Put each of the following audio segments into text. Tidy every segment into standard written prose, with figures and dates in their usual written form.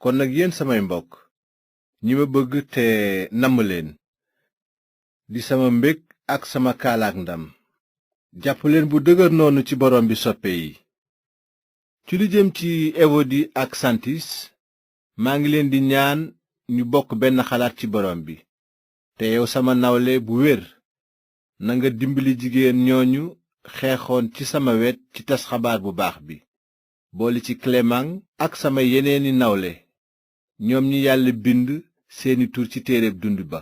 kon nag yéen samay mbokk ñi ma bëgg te namm leen di sama mbég ak sama kaalaak ndam jàpp leen bu dëgër noonu ci borom bi soppe yi. ci lu jëm ci ewodi ak santis maa ngi leen di ñaan ñu bokk benn xalaat ci borom bi. te yow sama nawle bu wér nanga dimbali jigéen ñooñu xeexoon ci sama wet ci tas xabaar bu baax bi, boole ci Clément ak sama yeneeni nawle ñoom ñi yàlla bind seeni tur ci téereb dund ba.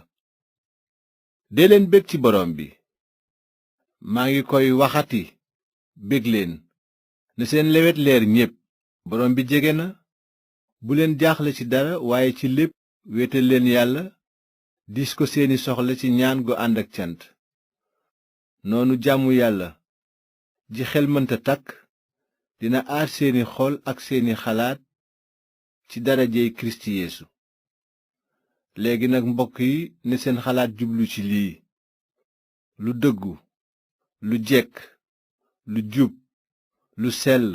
dee leen bég ci borom bi. maa ngi koy waxati, bég leen. na seen lewet leer ñépp, borom bi jege na. bu leen jaaxle ci dara, waaye ci lépp wéetal leen yàlla, diis ko seeni soxla ci ñaan gu ànd ak cant. noonu jàmmu yàlla ji xel mënta takk dina aar seeni xol ak seeni xalaat ci darajey Kirist Yeesu. léegi nag mbokk yi, ne seen xalaat jublu ci lii: lu dëggu, lu jekk, lu jub, lu sell,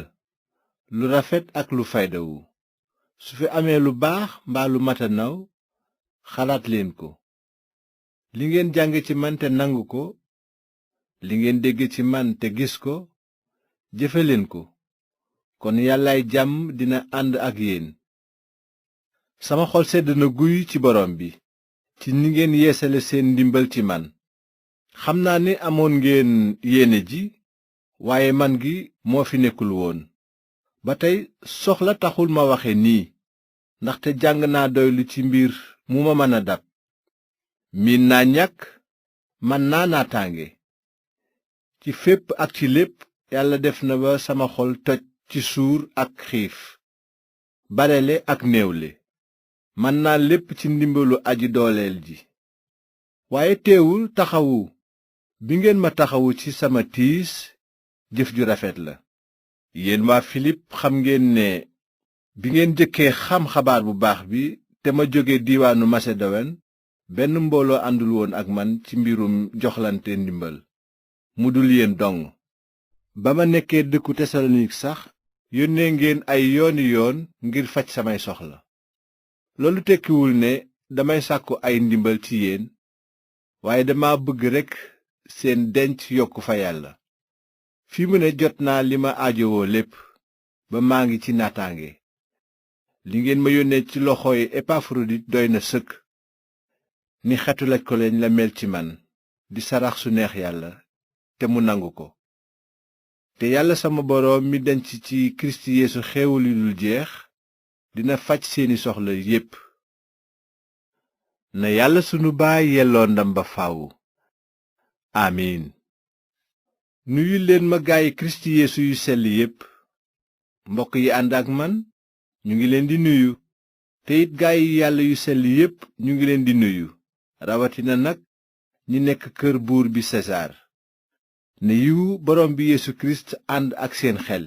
lu rafet ak lu faydawu. su fi amee lu baax mbaa lu mata naw, xalaat leen ko. li ngeen jàng ci man te nangu ko, li ngeen dégg ci man te gis ko, jëfe leen ko, kon yàllaay jàmm dina ànd ak yéen. sama xol sedd na guy ci borom bi ci ni ngeen yeesale seen ndimbal ci man. xam naa ni amoon ngeen yéene ji, waaye man gi moo fi nekkul woon. ba tey soxla taxul ma waxe nii, ndaxte jàng naa doylu ci mbir mu ma mën a dab. miin naa ñàkk, man naa naataange. ci fépp ak ci lépp yàlla def na ba sama xol toj ci suur ak xiif, barele ak néewle. man naa lépp ci ndimbalu aji dooleel ji. waaye teewul taxawu bi ngeen ma taxawu ci sama tiis jëf ju rafet la. yéen waa Filip xam ngeen ne bi ngeen jëkkee xam xabaar bu baax bi te ma jóge diiwaanu Masedowen, benn mbooloo àndul woon ak man ci mbirum joxlante ndimbal mu dul yéen dong. ba ma nekkee dëkku Tesalonik sax yónnee ngeen ay yooni yoon ngir faj samay soxla. loolu tekkiwul ne damay sàkku ay ndimbal ci yéen, waaye dama bëgg rekk seen denc yokku fa yàlla. fi mu ne jot naa li ma aajowoo lépp, ba maa ngi ci naataange. li ngeen ma yónnee ci loxooy Epafrodit doy na sëkk. ni xetu laj ko leen la mel ci man, di sarax su neex yàlla te mu nangu ko. te yàlla sama boroom mi denc ci Kirist Yeesu xéewal yu dul jeex dina faj seeni soxla yépp. na yàlla sunu baay yelloo ndam ba faaw. amiin. nuyu leen ma gaayi Kirist Yeesu yu sell yépp. mbokk yi ànd ak man ñu ngi leen di nuyu. te it gaayi yàlla yu sell yépp ñu ngi leen di nuyu, rawatina nag ñi nekk kër buur bi Sesaar. ne yiwu borom bi Yeesu Kirist ànd ak seen xel.